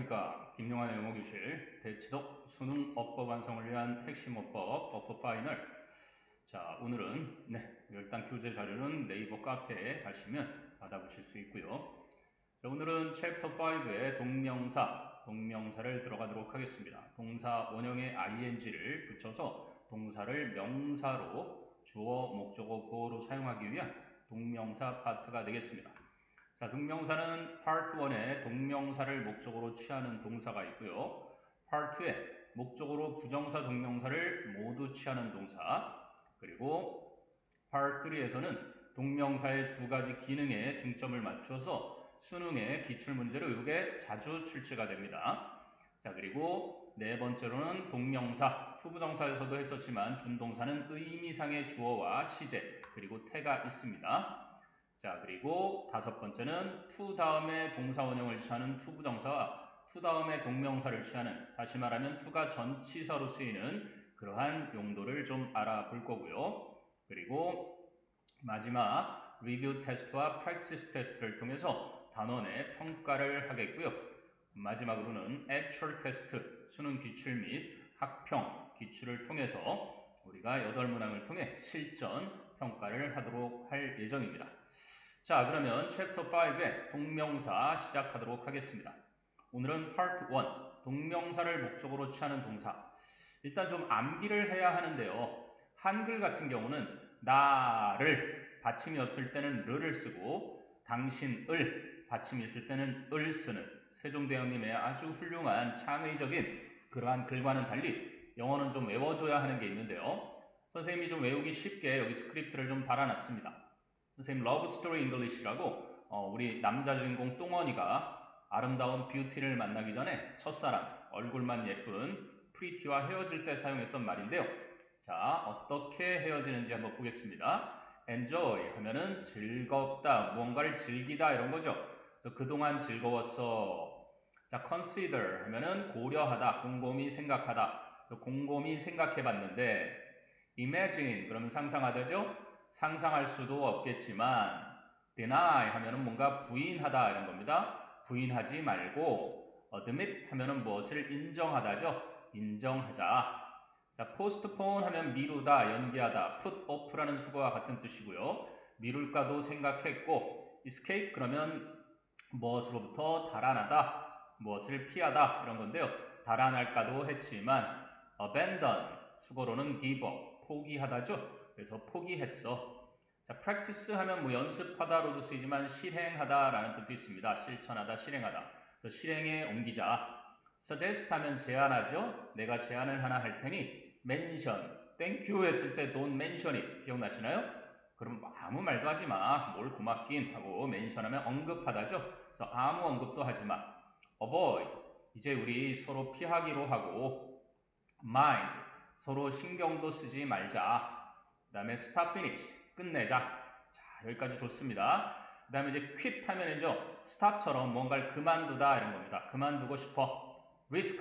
안녕하십니까. 김용환의 영어교실 대치동 수능 어법 완성을 위한 핵심 어법, 어법 파이널. 자, 오늘은 일단 교재 자료는 네이버 카페에 가시면 받아보실 수 있고요. 자, 오늘은 챕터 5의 동명사를 들어가도록 하겠습니다. 동사 원형에 ing를 붙여서 동사를 명사로 주어, 목적어, 보어로 사용하기 위한 동명사 파트가 되겠습니다. 자, 동명사는 파트 1에 동명사를 목적으로 취하는 동사가 있고요. 파트 2에 목적으로 부정사 동명사를 모두 취하는 동사, 그리고 파트 3에서는 동명사의 두 가지 기능에 중점을 맞춰서 수능의 기출문제로 이게 자주 출제가 됩니다. 자, 그리고 네 번째로는 동명사, 투부정사에서도 했었지만 준동사는 의미상의 주어와 시제, 그리고 태가 있습니다. 자, 그리고 다섯 번째는 to 다음에 동사 원형을 취하는 투부정사와 to 다음에 동명사를 취하는, 다시 말하면 to가 전치사로 쓰이는 그러한 용도를 좀 알아볼 거고요. 그리고 마지막 리뷰 테스트와 프랙티스 테스트를 통해서 단원의 평가를 하겠고요. 마지막으로는 액츄얼 테스트, 수능 기출 및 학평 기출을 통해서 우리가 8문항을 통해 실전 평가를 하도록 할 예정입니다. 자, 그러면 챕터 5의 동명사 시작하도록 하겠습니다. 오늘은 파트 1, 동명사를 목적으로 취하는 동사. 일단 좀 암기를 해야 하는데요. 한글 같은 경우는 나를 받침이 없을 때는 르를 쓰고 당신을 받침이 있을 때는 을 쓰는 세종대왕님의 아주 훌륭한 창의적인 그러한 글과는 달리 영어는 좀 외워줘야 하는 게 있는데요. 선생님이 좀 외우기 쉽게 여기 스크립트를 좀 달아놨습니다. 선생님 러브 스토리 잉글리시라고 우리 남자 주인공 똥원이가 아름다운 뷰티를 만나기 전에 첫사랑, 얼굴만 예쁜 프리티와 헤어질 때 사용했던 말인데요. 자, 어떻게 헤어지는지 한번 보겠습니다. enjoy 하면은 즐겁다, 무언가를 즐기다 이런 거죠. 그래서 그동안 즐거웠어. 자, consider 하면은 고려하다, 곰곰이 생각하다. 그래서 곰곰이 생각해 봤는데 imagine 그러면 상상하다죠? 상상할 수도 없겠지만 deny 하면은 뭔가 부인하다 이런 겁니다. 부인하지 말고 admit 하면은 무엇을 인정하다죠. 인정하자. 자, postpone 하면 미루다, 연기하다, put off라는 수거와 같은 뜻이고요. 미룰까도 생각했고 escape 그러면 무엇으로부터 달아나다, 무엇을 피하다 이런 건데요. 달아날까도 했지만 abandon 수거로는 give up 포기하다죠. 그래서 포기했어. 자, practice 하면 뭐 연습하다로도 쓰이지만 실행하다라는 뜻도 있습니다. 실천하다, 실행하다. 그래서 실행에 옮기자. suggest 하면 제안하죠. 내가 제안을 하나 할 테니 mention, thank you 했을 때 don't mention it 기억나시나요? 그럼 아무 말도 하지 마. 뭘 고맙긴 하고 mention하면 언급하다죠. 그래서 아무 언급도 하지 마. avoid, 이제 우리 서로 피하기로 하고 mind, 서로 신경도 쓰지 말자. 그 다음에 stop, finish, 끝내자. 자, 여기까지 좋습니다. 그 다음에 이제 quit 하면은요, stop처럼 뭔가를 그만두다 이런 겁니다. 그만두고 싶어. risk,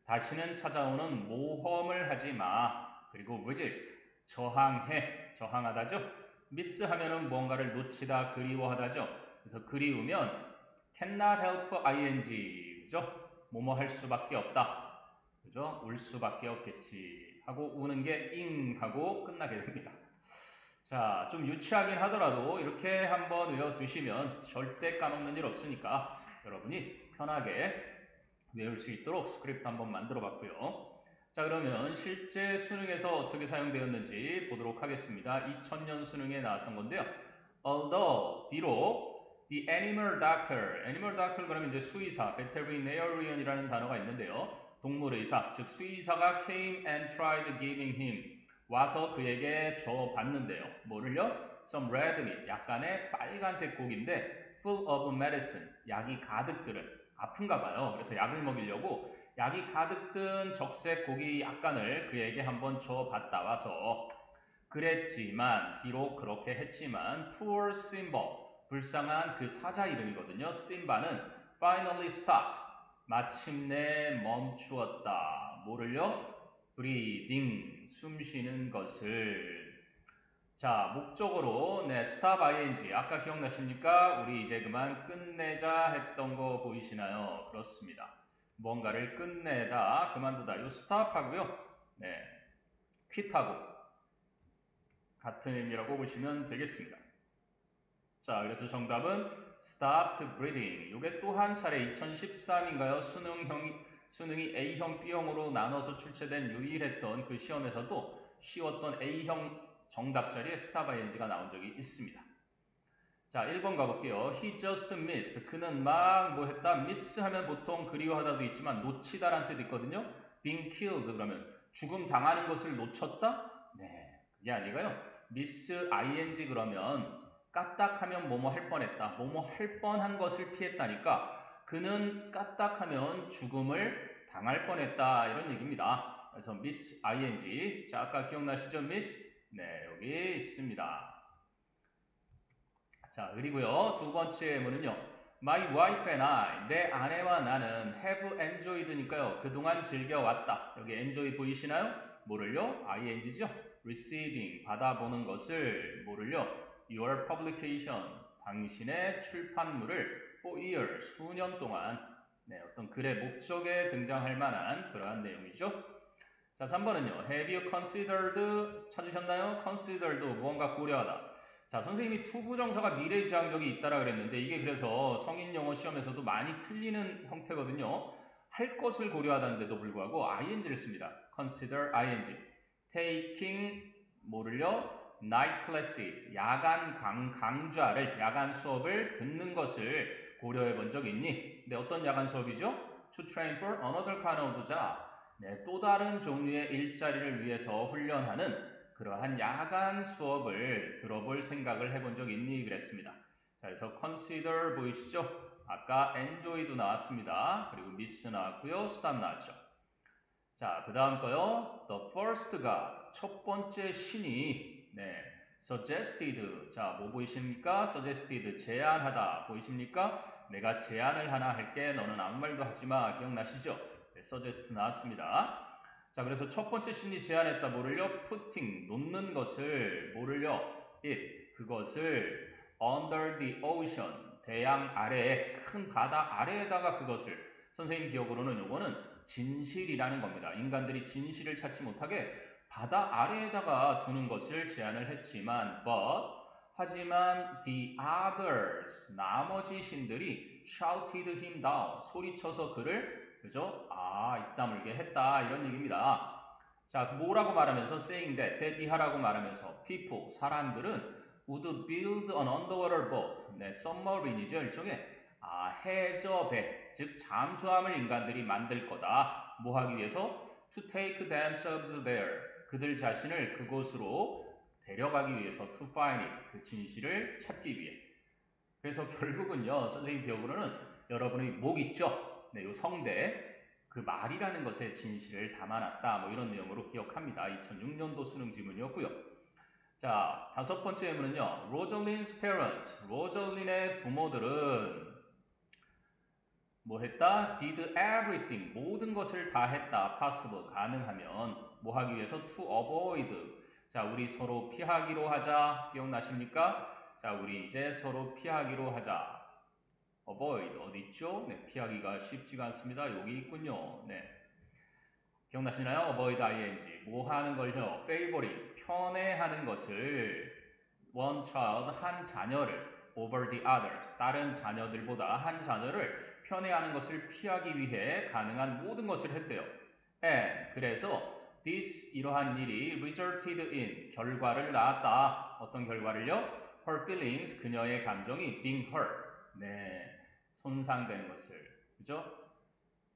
다시는 찾아오는 모험을 하지 마. 그리고 resist, 저항해, 저항하다죠. miss 하면은 뭔가를 놓치다, 그리워하다죠. 그래서 그리우면 cannot help ing, 그죠? 뭐뭐 할 수밖에 없다. 그죠? 울 수밖에 없겠지 하고 우는 게 잉 하고 끝나게 됩니다. 자, 좀 유치하긴 하더라도 이렇게 한번 외워두시면 절대 까먹는 일 없으니까 여러분이 편하게 외울 수 있도록 스크립트 한번 만들어 봤고요. 자, 그러면 실제 수능에서 어떻게 사용되었는지 보도록 하겠습니다. 2000년 수능에 나왔던 건데요. Although, 비록 the animal doctor 그러면 이제 수의사, veterinarian이라는 단어가 있는데요. 동물의사, 즉 수의사가 came and tried giving him, 와서 그에게 줘봤는데요. 뭐를요? Some red meat, 약간의 빨간색 고기인데 full of medicine, 약이 가득 들은, 아픈가 봐요. 그래서 약을 먹이려고 약이 가득 든 적색 고기 약간을 그에게 한번 줘봤다 와서 그랬지만, 비록 그렇게 했지만 poor Simba, 불쌍한 그 사자 이름이거든요. Simba는 finally stopped, 마침내 멈추었다. 뭐를요? breathing, 숨 쉬는 것을. 자, 목적으로 stop ing. 아까 기억나십니까? 우리 이제 그만 끝내자 했던 거 보이시나요? 그렇습니다. 뭔가를 끝내다, 그만두다. 요 stop하고요. 네, quit하고 같은 의미라고 보시면 되겠습니다. 자, 그래서 정답은 stopped breathing. 이게 또 한 차례 2013인가요? 수능이 A형, B형으로 나눠서 출제된 유일했던 그 시험에서도 쉬웠던 A형 정답 자리에 stop ing가 나온 적이 있습니다. 자, 1번 가볼게요. He just missed. 그는 막 뭐 했다? miss 하면 보통 그리워하다도 있지만 놓치다라는 뜻이 있거든요. being killed 그러면 죽음 당하는 것을 놓쳤다? 네, 그게 아니고요. miss ing 그러면 까딱하면 뭐뭐 할 뻔했다. 뭐뭐 할 뻔한 것을 피했다니까 그는 까딱하면 죽음을 당할 뻔했다 이런 얘기입니다. 그래서 miss ing. 자, 아까 기억나시죠? miss? 네, 여기 있습니다. 자, 그리고요. 두 번째 문은요. My wife and I, 내 아내와 나는 have enjoyed니까요. 그동안 즐겨왔다. 여기 enjoy 보이시나요? 뭐를요? ing죠. receiving, 받아보는 것을 뭐를요? your publication, 당신의 출판물을 for years, 수년 동안 네, 어떤 글의 목적에 등장할 만한 그러한 내용이죠. 자, 3번은요. Have you considered, 찾으셨나요? considered, 무언가 고려하다. 자, 선생님이 투부정사가 미래지향적이 있다라 그랬는데 이게 그래서 성인 영어 시험에서도 많이 틀리는 형태거든요. 할 것을 고려하다는데도 불구하고 ing를 씁니다. consider ing. taking 뭐를요? night classes. 야간 강좌를 야간 수업을 듣는 것을 고려해 본 적 있니? 네, 어떤 야간 수업이죠? to train for another kind of job. 네, 또 다른 종류의 일자리를 위해서 훈련하는 그러한 야간 수업을 들어볼 생각을 해본 적 있니? 그랬습니다. 자, 그래서 consider 보이시죠? 아까 enjoy도 나왔습니다. 그리고 miss 나왔고요. stop 나왔죠. 자, 그 다음 거요. The first god, 첫 번째 신이 네, suggested. 자, 뭐 보이십니까? suggested, 제안하다. 보이십니까? 내가 제안을 하나 할게. 너는 아무 말도 하지 마. 기억나시죠? 네, suggest 나왔습니다. 자, 그래서 첫 번째 신이 제안했다. 뭐를요? putting, 놓는 것을 뭐를요? it, 그것을 under the ocean, 대양 아래에, 큰 바다 아래에다가 그것을 선생님 기억으로는 요거는 진실이라는 겁니다. 인간들이 진실을 찾지 못하게 바다 아래에다가 두는 것을 제안을 했지만 하지만 the others, 나머지 신들이 shouted him down, 소리쳐서 그를 그죠? 입다물게 했다 이런 얘기입니다. 자, 뭐라고 말하면서 saying that 이하라고 말하면서 people, 사람들은 would build an underwater boat, 네, submarine이죠 일종의 해저배, 즉 잠수함을 인간들이 만들 거다. 뭐 하기 위해서? To take themselves there, 그들 자신을 그곳으로 데려가기 위해서 to find it, 그 진실을 찾기 위해. 그래서 결국은요, 선생님 기억으로는 여러분의 목 있죠? 네, 요 성대, 그 말이라는 것에 진실을 담아놨다. 뭐 이런 내용으로 기억합니다. 2006년도 수능 지문이었고요. 자, 다섯 번째 문은요. 로절린's parents, 로절린의 부모들은 뭐 했다? did everything, 모든 것을 다 했다. possible, 가능하면 뭐 하기 위해서? to avoid. 자, 우리 서로 피하기로 하자. 기억나십니까? 자, 우리 이제 서로 피하기로 하자. avoid 어디 있죠? 네, 피하기가 쉽지가 않습니다. 여기 있군요. 네, 기억나시나요? avoid ing 뭐 하는 걸요? favoring 편애하는 것을 one child 한 자녀를 over the others 다른 자녀들보다 한 자녀를 편애하는 것을 피하기 위해 가능한 모든 것을 했대요. And 그래서 this 이러한 일이 resulted in 결과를 낳았다. 어떤 결과를요? Her feelings 그녀의 감정이 being hurt 네, 손상된 것을 그죠?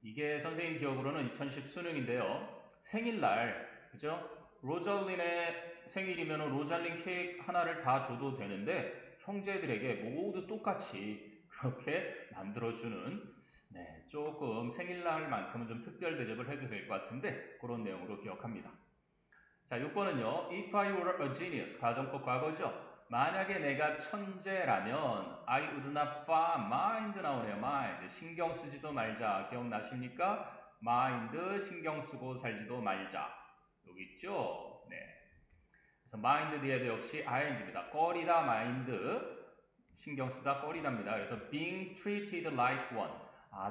이게 선생님 기억으로는 2010 수능인데요. 생일날 그죠? 로잘린의 생일이면 로잘린 케이크 하나를 다 줘도 되는데 형제들에게 모두 똑같이 그렇게 만들어주는 네, 조금 생일날만큼은 좀 특별 대접을 해도 될 것 같은데 그런 내용으로 기억합니다. 자, 6번은요. If I were a genius, 가정법 과거죠. 만약에 내가 천재라면 I would not mind 나오네요. mind. 신경 쓰지도 말자. 기억나십니까? mind, 신경 쓰고 살지도 말자. 여기 있죠? 네. 그래서 mind 뒤에도 역시 ing입니다. 꺼리다 mind, 신경 쓰다 꺼리답니다. 그래서 being treated like one.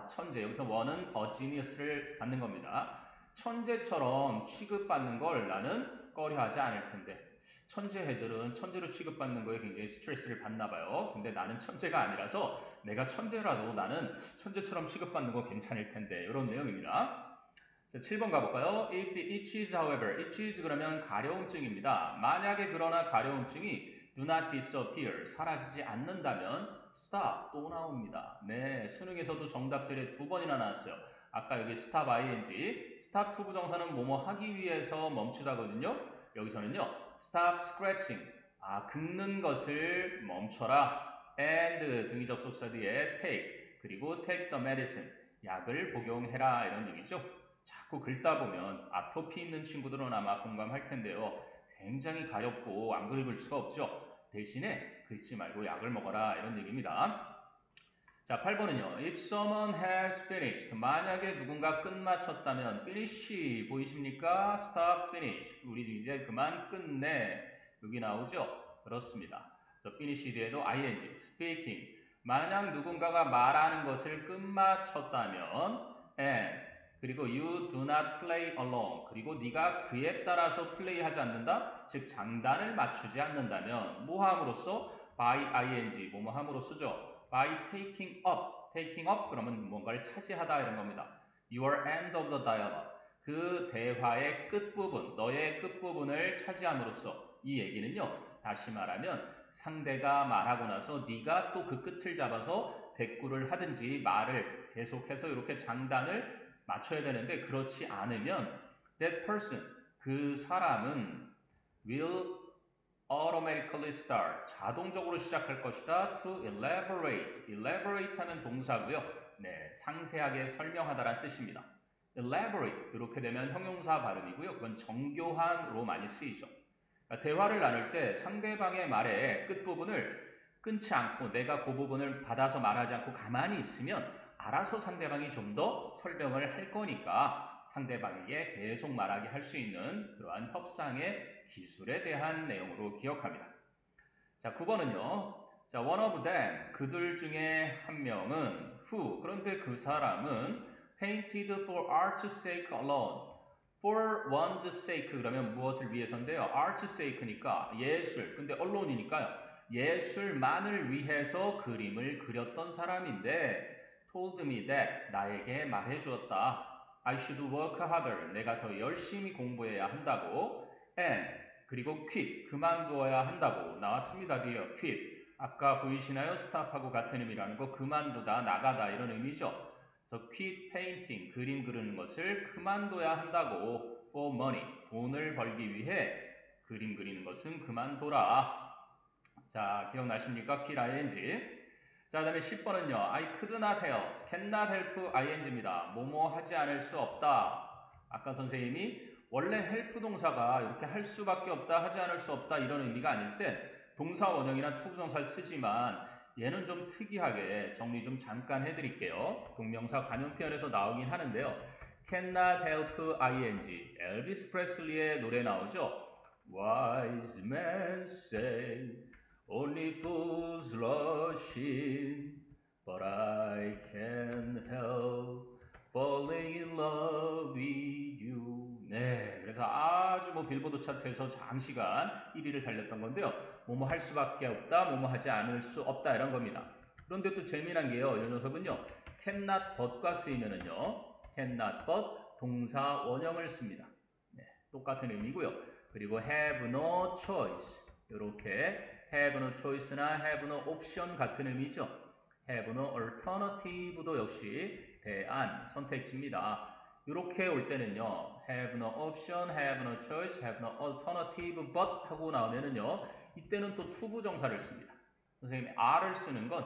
천재. 여기서 원은 a genius를 받는 겁니다. 천재처럼 취급받는 걸 나는 꺼려하지 않을 텐데. 천재 애들은 천재로 취급받는 거에 굉장히 스트레스를 받나 봐요. 근데 나는 천재가 아니라서 내가 천재라도 나는 천재처럼 취급받는 거 괜찮을 텐데. 이런 내용입니다. 자, 7번 가볼까요? If the itches, however, itches 그러면 가려움증입니다. 만약에 그러나 가려움증이 do not disappear, 사라지지 않는다면 stop, 또 나옵니다. 네, 수능에서도 정답절에 2번이나 나왔어요. 아까 여기 stop ing, stop 투부정사는 뭐뭐 하기 위해서 멈추다거든요. 여기서는요, stop scratching, 긁는 것을 멈춰라. and 등위 접속사 뒤에 take, 그리고 take the medicine, 약을 복용해라 이런 얘기죠. 자꾸 긁다 보면 아토피 있는 친구들은 아마 공감할 텐데요. 굉장히 가렵고 안 긁을 수가 없죠. 대신에 긁지 말고 약을 먹어라 이런 얘기입니다. 자, 8번은요. If someone has finished, 만약에 누군가 끝마쳤다면 finish 보이십니까? stop, finish. 우리 이제 그만 끝내. 여기 나오죠? 그렇습니다. 그래서 finish 뒤에도 ing, speaking. 만약 누군가가 말하는 것을 끝마쳤다면 and 그리고 you do not play along. 그리고 네가 그에 따라서 플레이하지 않는다. 즉 장단을 맞추지 않는다면 뭐 함으로써 by ing 뭐뭐 함으로써죠. by taking up 그러면 뭔가를 차지하다 이런 겁니다. your end of the dialogue. 그 대화의 끝부분, 너의 끝부분을 차지함으로써 이 얘기는요. 다시 말하면 상대가 말하고 나서 네가 또 그 끝을 잡아서 대꾸를 하든지 말을 계속해서 이렇게 장단을 맞춰야 되는데 그렇지 않으면 that person, 그 사람은 will automatically start, 자동적으로 시작할 것이다. to elaborate, elaborate 하면 동사고요. 네, 상세하게 설명하다라는 뜻입니다. elaborate, 이렇게 되면 형용사 발음이고요. 그건 정교한으로 많이 쓰이죠. 그러니까 대화를 나눌 때 상대방의 말의 끝부분을 끊지 않고 내가 그 부분을 받아서 말하지 않고 가만히 있으면 알아서 상대방이 좀 더 설명을 할 거니까 상대방에게 계속 말하게 할 수 있는 그러한 협상의 기술에 대한 내용으로 기억합니다. 자, 9번은요. 자, one of them, 그들 중에 한 명은 who, 그런데 그 사람은 painted for art's sake alone. for one's sake 그러면 무엇을 위해서인데요. art's sake니까 예술, 근데 alone이니까요. 예술만을 위해서 그림을 그렸던 사람인데 told me that, 나에게 말해 주었다. I should work harder, 내가 더 열심히 공부해야 한다고. and, 그리고 quit, 그만두어야 한다고 나왔습니다. 뒤에 quit. 아까 보이시나요? stop하고 같은 의미라는 거, 그만두다, 나가다 이런 의미죠. 그래서 quit painting, 그림 그리는 것을 그만둬야 한다고. for money, 돈을 벌기 위해 그림 그리는 것은 그만둬라. 자, 기억나십니까? quit ing. 자, 그 다음에 10번은요. I could not help, cannot help ing입니다. 뭐뭐 하지 않을 수 없다. 아까 선생님이 원래 help 동사가 이렇게 할 수밖에 없다, 하지 않을 수 없다 이런 의미가 아닐 때 동사 원형이나 투부정사를 쓰지만 얘는 좀 특이하게 정리 좀 잠깐 해드릴게요. 동명사 관용 표현에서 나오긴 하는데요. cannot help ing. 엘비스 프레슬리의 노래 나오죠. Wise men say Only fools rush in, but I can't help falling in love with you. 네, 그래서 아주 빌보드 차트에서 장시간 1위를 달렸던 건데요. 뭐뭐 할 수밖에 없다, 뭐뭐 하지 않을 수 없다 이런 겁니다. 그런데 또 재미난 게요. 이 녀석은요. cannot but과 쓰이면은요. cannot but 동사 원형을 씁니다. 네, 똑같은 의미고요. 그리고 have no choice 이렇게 have no choice나 have no option 같은 의미죠. have no alternative도 역시 대안, 선택지입니다. 이렇게 올 때는요. have no option, have no choice, have no alternative but 하고 나오면은요. 이때는 또 투부정사를 씁니다. 선생님이 R을 쓰는 건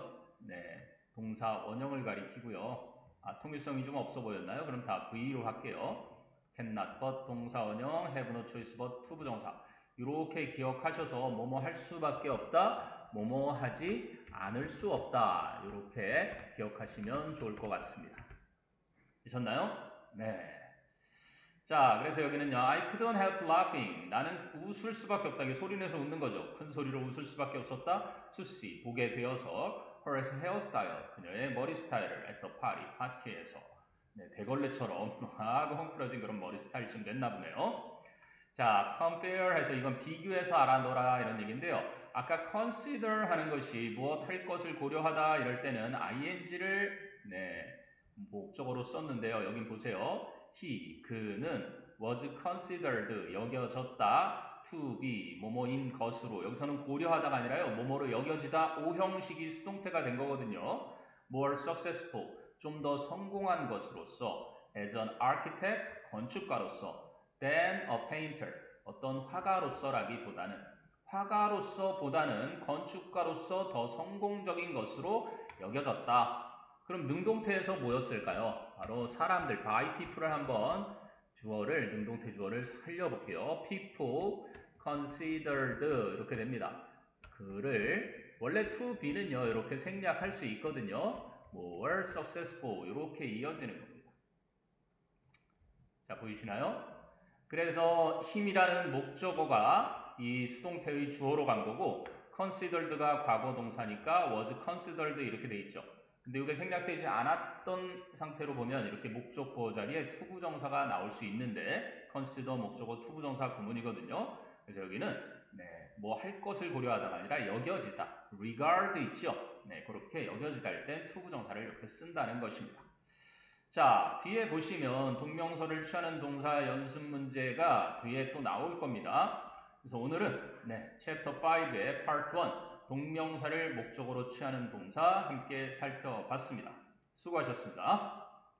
동사 원형을 가리키고요. 통일성이 좀 없어 보였나요? 그럼 다 V로 할게요. cannot but 동사 원형, have no choice but 투부정사. 이렇게 기억하셔서 뭐뭐 할 수밖에 없다, 뭐뭐 하지 않을 수 없다. 이렇게 기억하시면 좋을 것 같습니다. 되셨나요? 네. 자, 그래서 여기는요. I couldn't help laughing. 나는 웃을 수밖에 없다. 이게 소리 내서 웃는 거죠. 큰 소리로 웃을 수밖에 없었다. To see, 보게 되어서 her hairstyle, 그녀의 머리 스타일을 at the party, 파티에서. 네, 대걸레처럼 막 헝클어진 그런 머리 스타일이 좀 됐나 보네요. 자, compare 해서 이건 비교해서 알아둬라 이런 얘기인데요. 아까 consider 하는 것이 무엇 할 것을 고려하다 이럴 때는 ing를 목적어로 썼는데요. 여긴 보세요. he, 그는 was considered, 여겨졌다. to be, 뭐뭐인 것으로. 여기서는 고려하다가 아니라요. 뭐뭐로 여겨지다. 오형식이 수동태가 된 거거든요. more successful, 좀 더 성공한 것으로서. as an architect, 건축가로서. than a painter, 어떤 화가로서라기보다는. 화가로서보다는 건축가로서 더 성공적인 것으로 여겨졌다. 그럼 능동태에서 뭐였을까요? 바로 사람들, by people을 한번 주어를, 능동태 주어를 살려볼게요. people considered 이렇게 됩니다. 그를 원래 to be는요 이렇게 생략할 수 있거든요. more successful 이렇게 이어지는 겁니다. 자, 보이시나요? 그래서 힘이라는 목적어가 이 수동태의 주어로 간 거고 considered가 과거 동사니까 was considered 이렇게 돼 있죠. 근데 이게 생략되지 않았던 상태로 보면 이렇게 목적보 자리에 투부정사가 나올 수 있는데 consider 목적어 투부정사 구문이거든요. 그래서 여기는 뭐 할 것을 고려하다가 아니라 여겨지다. regard 있죠. 그렇게 여겨지다 할 때 투부정사를 이렇게 쓴다는 것입니다. 자, 뒤에 보시면 동명서를 취하는 동사 연습 문제가 뒤에 또 나올 겁니다. 그래서 오늘은 챕터 5의 파트 1 동명사를 목적어로 취하는 동사 함께 살펴봤습니다. 수고하셨습니다.